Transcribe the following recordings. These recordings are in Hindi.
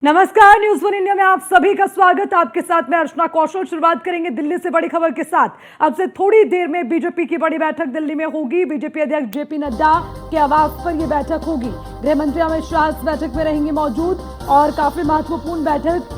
नमस्कार, न्यूज़ वन इंडिया में आप सभी का स्वागत। आपके साथ मैं अर्चना कौशल। शुरुआत करेंगे दिल्ली से बड़ी खबर के साथ। अब से थोड़ी देर में बीजेपी की बड़ी बैठक दिल्ली में होगी। बीजेपी अध्यक्ष जेपी नड्डा के आवास पर यह बैठक होगी। गृह मंत्री अमित शाह इस बैठक में रहेंगे मौजूद और काफी महत्वपूर्ण बैठक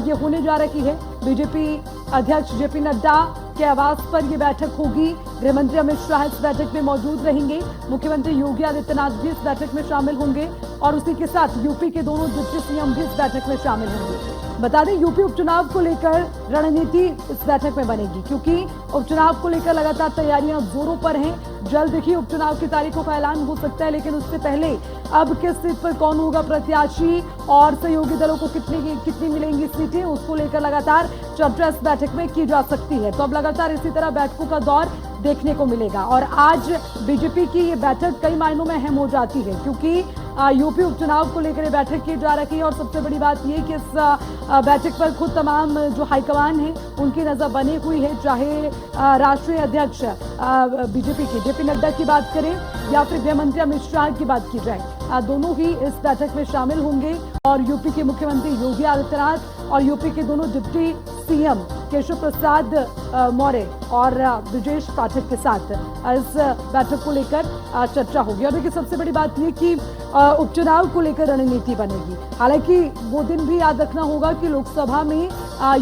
ये होने जा रही है। बीजेपी अध्यक्ष जेपी नड्डा के आवास पर यह बैठक होगी। गृह मंत्री अमित शाह इस बैठक में मौजूद रहेंगे। मुख्यमंत्री योगी आदित्यनाथ भी इस बैठक में शामिल होंगे और उसी के साथ यूपी के दोनों डिप्टी सीएम भी इस बैठक में शामिल होंगे। बता दें, यूपी उपचुनाव को लेकर रणनीति इस बैठक में बनेगी, क्योंकि उपचुनाव को लेकर लगातार तैयारियां जोरों पर हैं। जल्द ही उपचुनाव की तारीखों का ऐलान हो सकता है, लेकिन उससे पहले अब किस सीट पर कौन होगा प्रत्याशी और सहयोगी दलों को कितनी मिलेंगी सीटें, उसको लेकर लगातार चर्चा इस बैठक में की जा सकती है। तो अब लगातार इसी तरह बैठकों का दौर देखने को मिलेगा और आज बीजेपी की ये बैठक कई मायनों में अहम हो जाती है, क्योंकि यूपी उपचुनाव को लेकर बैठक की जा रही है। और सबसे बड़ी बात यह कि इस बैठक पर खुद तमाम जो हाईकमान है उनकी नजर बनी हुई है, चाहे राष्ट्रीय अध्यक्ष बीजेपी के जेपी नड्डा की बात करें या फिर गृह मंत्री अमित शाह की बात की जाए। दोनों ही इस बैठक में शामिल होंगे और यूपी के मुख्यमंत्री योगी आदित्यनाथ और यूपी के दोनों डिप्टी सीएम केशव प्रसाद मौर्य और ब्रजेश पाठक के साथ इस बैठक को लेकर चर्चा होगी। और देखिए, सबसे बड़ी बात यह कि उपचुनाव को लेकर रणनीति बनेगी। हालांकि वो दिन भी याद रखना होगा कि लोकसभा में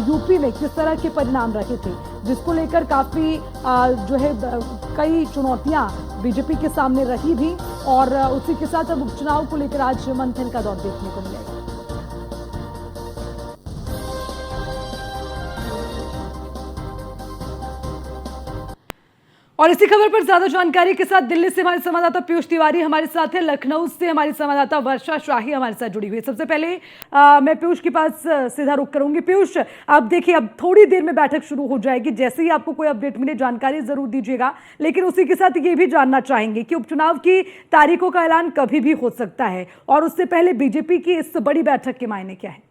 यूपी में किस तरह के परिणाम रहे थे, जिसको लेकर काफी जो है कई चुनौतियां बीजेपी के सामने रही भी और उसी के साथ अब उपचुनाव को लेकर आज मंथन का दौर देखने को मिलेगा। और इसी खबर पर ज्यादा जानकारी के साथ दिल्ली से हमारे संवाददाता पीयूष तिवारी हमारे साथ है। लखनऊ से हमारी संवाददाता वर्षा शाही हमारे साथ जुड़ी हुई है। सबसे पहले मैं पीयूष के पास सीधा रुख करूंगी। पीयूष, अब देखिए, अब थोड़ी देर में बैठक शुरू हो जाएगी। जैसे ही आपको कोई अपडेट मिले जानकारी जरूर दीजिएगा, लेकिन उसी के साथ ये भी जानना चाहेंगे कि उपचुनाव की तारीखों का ऐलान कभी भी हो सकता है और उससे पहले बीजेपी की इस बड़ी बैठक के मायने क्या है?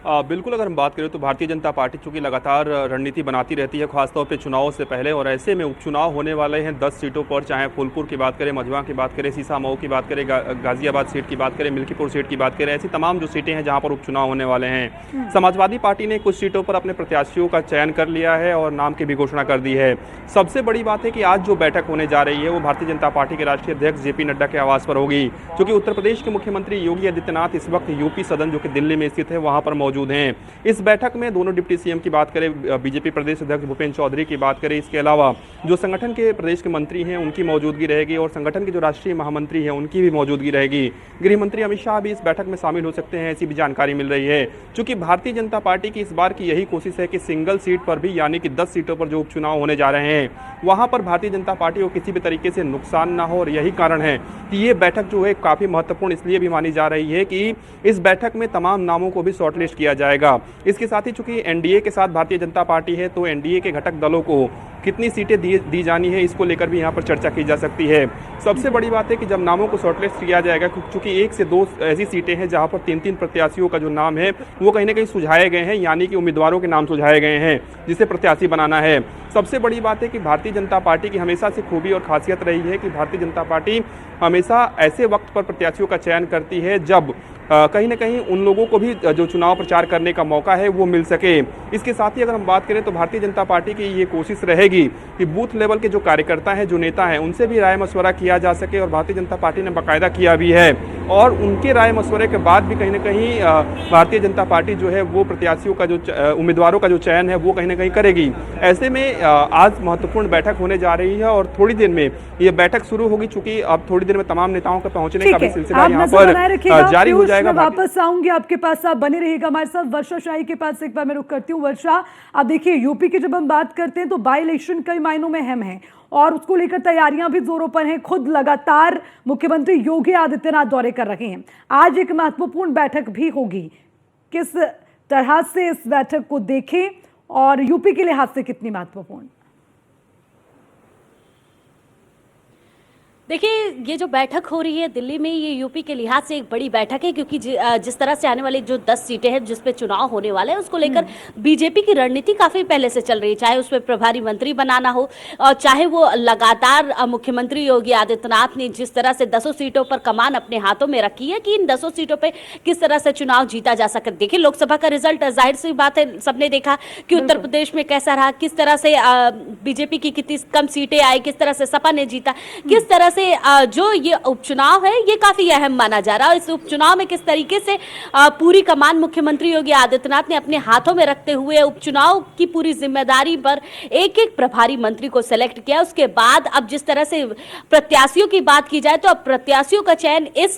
बिल्कुल, अगर हम बात करें तो भारतीय जनता पार्टी चूंकि लगातार रणनीति बनाती रहती है, खासतौर पे चुनाव से पहले, और ऐसे में उपचुनाव होने वाले हैं 10 सीटों पर, चाहे फूलपुर की बात करें, मझवा की बात करें, सीसामऊ की बात करें, गाजियाबाद सीट की बात करें, मिल्कीपुर सीट की बात करें, ऐसी तमाम जो सीटें हैं जहां पर उपचुनाव होने वाले हैं। समाजवादी पार्टी ने कुछ सीटों पर अपने प्रत्याशियों का चयन कर लिया है और नाम की भी घोषणा कर दी है। सबसे बड़ी बात है कि आज जो बैठक होने जा रही है वो भारतीय जनता पार्टी के राष्ट्रीय अध्यक्ष जेपी नड्डा के आवास पर होगी, क्योंकि उत्तर प्रदेश के मुख्यमंत्री योगी आदित्यनाथ इस वक्त यूपी सदन जो कि दिल्ली में स्थित है वहां पर मौजूद हैं। इस बैठक में दोनों डिप्टी सीएम की बात करें, बीजेपी प्रदेश अध्यक्ष भूपेंद्र चौधरी की बात करें, इसके अलावा जो संगठन के प्रदेश के मंत्री हैं उनकी मौजूदगी रहेगी और संगठन के जो राष्ट्रीय महामंत्री हैं उनकी भी मौजूदगी रहेगी। गृह मंत्री अमित शाह भी इस बैठक में शामिल हो सकते हैं, ऐसी भी जानकारी मिल रही है। चूंकि भारतीय जनता पार्टी की इस बार की यही कोशिश है कि सिंगल सीट पर भी, यानी कि 10 सीटों पर जो उपचुनाव होने जा रहे हैं वहां पर भारतीय जनता पार्टी को किसी भी तरीके से नुकसान ना हो, और यही कारण है कि ये बैठक जो है काफी महत्वपूर्ण इसलिए भी मानी जा रही है कि इस बैठक में तमाम नामों को भी शॉर्टलिस्ट किया जाएगा। इसके साथ ही चूंकि एनडीए के साथ भारतीय जनता पार्टी है, तो एनडीए के घटक दलों को कितनी सीटें दी जानी है, इसको लेकर भी यहाँ पर चर्चा की जा सकती है। सबसे बड़ी बात है कि जब नामों को शॉर्टलिस्ट किया जाएगा, क्योंकि 1 से 2 ऐसी सीटें हैं जहाँ पर 3-3 प्रत्याशियों का जो नाम है वो कहीं ना कहीं सुझाए गए हैं, यानी कि उम्मीदवारों के नाम सुझाए गए हैं जिसे प्रत्याशी बनाना है। सबसे बड़ी बात है कि भारतीय जनता पार्टी की हमेशा से खूबी और खासियत रही है कि भारतीय जनता पार्टी हमेशा ऐसे वक्त पर प्रत्याशियों का चयन करती है जब कहीं ना कहीं उन लोगों को भी जो चुनाव प्रचार करने का मौका है वो मिल सके। इसके साथ ही अगर हम बात करें तो भारतीय जनता पार्टी की ये कोशिश रहेगी कि बूथ लेवल के जो कार्यकर्ता हैं, जो नेता हैं, उनसे भी राय मशवरा किया जा सके, और भारतीय जनता पार्टी ने बाकायदा किया भी है। और उनके राय मशवरे के बाद भी कहीं ना कहीं भारतीय जनता पार्टी जो है वो प्रत्याशियों का जो उम्मीदवारों का जो चयन है वो कहीं ना कहीं करेगी। ऐसे में आज महत्वपूर्ण बैठक होने जा रही है और थोड़ी देर में ये बैठक शुरू होगी, चूंकि अब थोड़ी देर में तमाम नेताओं के पहुंचने का भी सिलसिला यहाँ पर जारी हो जाएगा। मैं वापस आऊंगी आपके पास, आप बने रहिएगा हमारे साथ। वर्षा शाही के पास एक बार मैं रुक करती हूँ। वर्षा, अब देखिए, यूपी की जब हम बात करते हैं तो बाई इलेक्शन कई मायनों में अहम है और उसको लेकर तैयारियां भी जोरों पर हैं। खुद लगातार मुख्यमंत्री योगी आदित्यनाथ दौरे कर रहे हैं। आज एक महत्वपूर्ण बैठक भी होगी। किस तरह से इस बैठक को देखें और यूपी के लिहाज से कितनी महत्वपूर्ण? देखिए, ये जो बैठक हो रही है दिल्ली में, ये यूपी के लिहाज से एक बड़ी बैठक है, क्योंकि जिस तरह से आने वाली जो 10 सीटें हैं जिस पे चुनाव होने वाले हैं, उसको लेकर बीजेपी की रणनीति काफ़ी पहले से चल रही है। चाहे उसमें प्रभारी मंत्री बनाना हो, और चाहे वो लगातार मुख्यमंत्री योगी आदित्यनाथ ने जिस तरह से 10 सीटों पर कमान अपने हाथों में रखी है कि इन 10 सीटों पर किस तरह से चुनाव जीता जा सके। देखिए, लोकसभा का रिजल्ट जाहिर सी बात है, सबने देखा कि उत्तर प्रदेश में कैसा रहा, किस तरह से बीजेपी की कितनी कम सीटें आई, किस तरह से सपा ने जीता, किस तरह से जो ये उपचुनाव है ये काफी अहम माना जा रहा है। इस उपचुनाव में किस तरीके से पूरी कमान मुख्यमंत्री योगी आदित्यनाथ ने अपने हाथों में रखते हुए उपचुनाव की पूरी जिम्मेदारी पर एक एक प्रभारी मंत्री को सेलेक्ट किया। उसके बाद अब जिस तरह से प्रत्याशियों की बात की जाए, तो अब प्रत्याशियों का चयन इस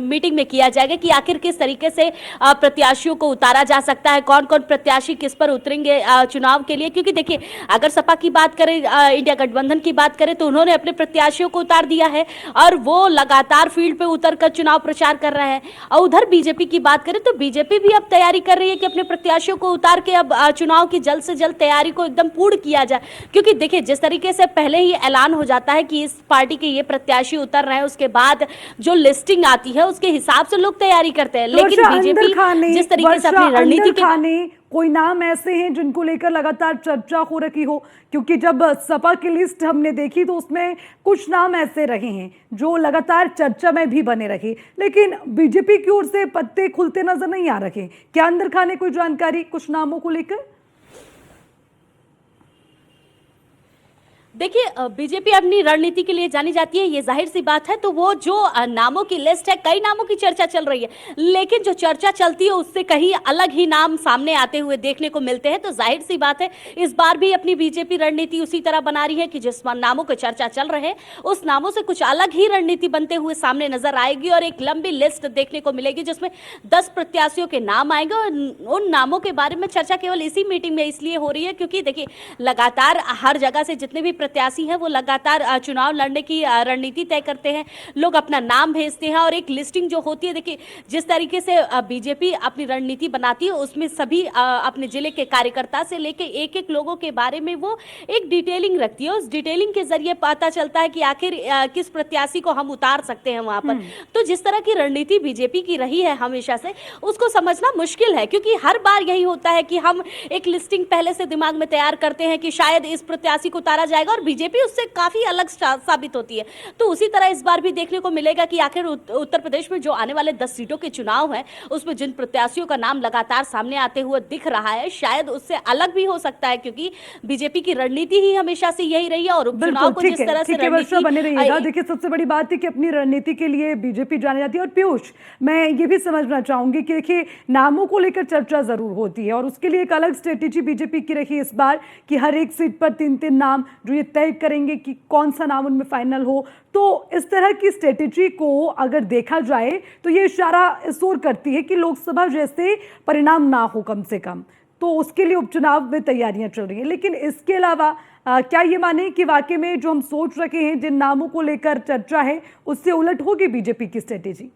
मीटिंग में किया जाएगा कि आखिर किस तरीके से प्रत्याशियों को उतारा जा सकता है, कौन कौन प्रत्याशी किस पर उतरेंगे चुनाव के लिए। क्योंकि देखिए, अगर सपा की बात करें, इंडिया गठबंधन की बात करें, तो उन्होंने अपने प्रत्याशियों को उतार दिया है और वो लगातार फील्ड पे उतरकर चुनाव प्रचार कर रहे हैं। और उधर बीजेपी की बात करें तो बीजेपी भी अब तैयारी कर रही है कि अपने प्रत्याशियों को उतार के अब चुनाव की जल्द से जल्द तैयारी को एकदम पूर्ण किया जाए। क्योंकि देखिए, जिस तरीके से पहले ही ऐलान हो जाता है कि इस पार्टी के ये प्रत्याशी उतर रहे हैं, उसके बाद जो लिस्टिंग आती है उसके हिसाब से लोग तैयारी करते हैं। लेकिन बीजेपी जिस तरीके से अपनी रणनीति के कोई नाम ऐसे हैं जिनको लेकर लगातार चर्चा हो रही हो, क्योंकि जब सपा की लिस्ट हमने देखी तो उसमें कुछ नाम ऐसे रहे हैं जो लगातार चर्चा में भी बने रहे, लेकिन बीजेपी की ओर से पत्ते खुलते नजर नहीं आ रहे। क्या अंदर खाने कोई जानकारी कुछ नामों को लेकर? देखिए, बीजेपी अपनी रणनीति के लिए जानी जाती है, ये जाहिर सी बात है। तो वो जो नामों की लिस्ट है, कई नामों की चर्चा चल रही है, लेकिन जो चर्चा चलती है उससे कहीं अलग ही नाम सामने आते हुए देखने को मिलते हैं। तो जाहिर सी बात है, इस बार भी अपनी बीजेपी रणनीति उसी तरह बना रही है कि जिस नामों की चर्चा चल रहे हैं उस नामों से कुछ अलग ही रणनीति बनते हुए सामने नजर आएगी और एक लंबी लिस्ट देखने को मिलेगी जिसमें 10 प्रत्याशियों के नाम आएंगे। और उन नामों के बारे में चर्चा केवल इसी मीटिंग में इसलिए हो रही है क्योंकि देखिए, लगातार हर जगह से जितने भी प्रत्याशी हैं वो लगातार चुनाव लड़ने की रणनीति तय करते हैं, लोग अपना नाम भेजते हैं और एक लिस्टिंग जो होती है, देखिए जिस तरीके से बीजेपी अपनी रणनीति बनाती है उसमें सभी अपने जिले के कार्यकर्ता से लेके एक एक लोगों के बारे में वो एक डिटेलिंग रखती है। उस डिटेलिंग के जरिए पता चलता है कि आखिर किस प्रत्याशी को हम उतार सकते हैं वहां पर। तो जिस तरह की रणनीति बीजेपी की रही है हमेशा से, उसको समझना मुश्किल है क्योंकि हर बार यही होता है कि हम एक लिस्टिंग पहले से दिमाग में तैयार करते हैं कि शायद इस प्रत्याशी को उतारा जाएगा और बीजेपी उससे काफी अलग साबित होती है। तो उसी तरह इस बार भी देखने को मिलेगा कि आखिर उत्तर प्रदेश में जो आने वाले 10 सीटों के चुनाव हैं उसमें जिन प्रत्याशियों का नाम लगातार सामने आते हुए दिख रहा है, शायद उससे अलग भी हो सकता है क्योंकि बीजेपी की रणनीति ही हमेशा से यही रही है। और उपचुनाव को जिस तरह से रणनीति बने रहिएगा। देखिए, सबसे बड़ी बात है कि अपनी रणनीति के लिए बीजेपी जानी जाती है। और पीयूष, मैं ये भी समझना चाहूंगी कि देखिए, नामों को लेकर चर्चा जरूर होती है और उसके लिए एक अलग स्ट्रेटेजी बीजेपी की रही इस बार कि हर एक सीट पर 3-3 नाम जो ये तय करेंगे कि कौन सा नाम उनमें फाइनल हो। तो इस तरह की स्ट्रेटेजी को अगर देखा जाए तो ये इशारा इस ओर करती है कि लोकसभा जैसे परिणाम ना हो कम से कम, तो उसके लिए उपचुनाव में तैयारियां चल रही हैं। लेकिन इसके अलावा क्या ये माने कि वाकई में जो हम सोच रखे हैं, जिन नामों को लेकर चर्चा है, उससे उलट होगी बीजेपी की स्ट्रेटेजी?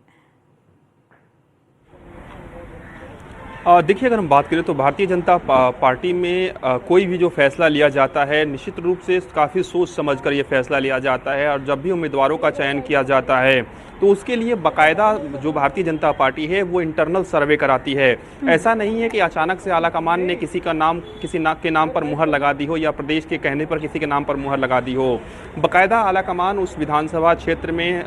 देखिए, अगर हम बात करें तो भारतीय जनता पार्टी में कोई भी जो फैसला लिया जाता है निश्चित रूप से काफ़ी सोच समझकर ये फैसला लिया जाता है। और जब भी उम्मीदवारों का चयन किया जाता है तो उसके लिए बाकायदा जो भारतीय जनता पार्टी है वो इंटरनल सर्वे कराती है। ऐसा नहीं है कि अचानक से आलाकमान ने किसी का नाम के नाम पर मुहर लगा दी हो या प्रदेश के कहने पर किसी के नाम पर मुहर लगा दी हो। बाकायदा आलाकमान उस विधानसभा क्षेत्र में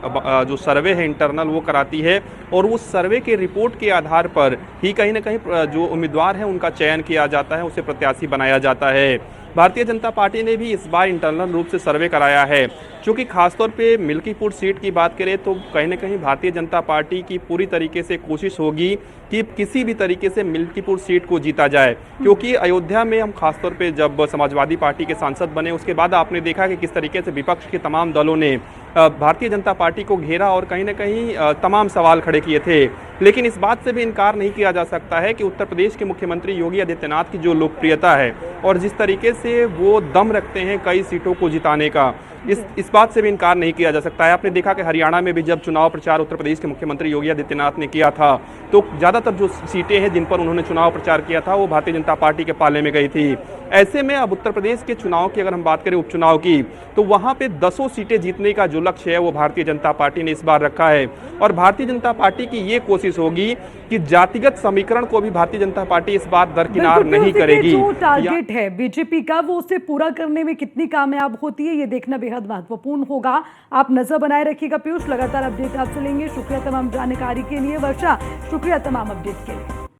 जो सर्वे है इंटरनल वो कराती है और उस सर्वे के रिपोर्ट के आधार पर ही कहीं ना कहीं जो उम्मीदवार है उनका चयन किया जाता है, उसे प्रत्याशी बनाया जाता है। भारतीय जनता पार्टी ने भी इस बार इंटरनल रूप से सर्वे कराया है, क्योंकि खासतौर पे मिल्कीपुर सीट की बात करें तो कहीं ना कहीं भारतीय जनता पार्टी की पूरी तरीके से कोशिश होगी कि किसी भी तरीके से मिल्कीपुर सीट को जीता जाए। क्योंकि अयोध्या में हम खासतौर पे जब समाजवादी पार्टी के सांसद बने उसके बाद आपने देखा कि किस तरीके से विपक्ष के तमाम दलों ने भारतीय जनता पार्टी को घेरा और कहीं ना कहीं तमाम सवाल खड़े किए थे। लेकिन इस बात से भी इनकार नहीं किया जा सकता है कि उत्तर प्रदेश के मुख्यमंत्री योगी आदित्यनाथ की जो लोकप्रियता है और जिस तरीके से वो दम रखते हैं कई सीटों को जिताने का, इस बात से भी इनकार नहीं किया जा सकता है। आपने देखा कि हरियाणा में भी जब चुनाव प्रचार उत्तर प्रदेश के मुख्यमंत्री योगी आदित्यनाथ ने किया था तो ज़्यादातर जो सीटें हैं जिन पर उन्होंने चुनाव प्रचार किया था वो भारतीय जनता पार्टी के पाले में गई थी। ऐसे में अब उत्तर प्रदेश के चुनाव की अगर हम बात करें उपचुनाव की, तो वहां पे 10 सीटें जीतने का जो लक्ष्य है वो भारतीय जनता पार्टी ने इस बार रखा है। और भारतीय जनता पार्टी की ये कोशिश होगी कि जातिगत समीकरण को भी भारतीय जनता पार्टी इस बार दरकिनार बिल्कुल, नहीं तो करेगी। जो टारगेट है बीजेपी का वो उसे पूरा करने में कितनी कामयाब होती है ये देखना बेहद महत्वपूर्ण होगा। आप नजर बनाए रखिएगा पीयूष, लगातार अपडेट आपसे लेंगे। शुक्रिया तमाम जानकारी के लिए। वर्षा, शुक्रिया तमाम अपडेट के लिए।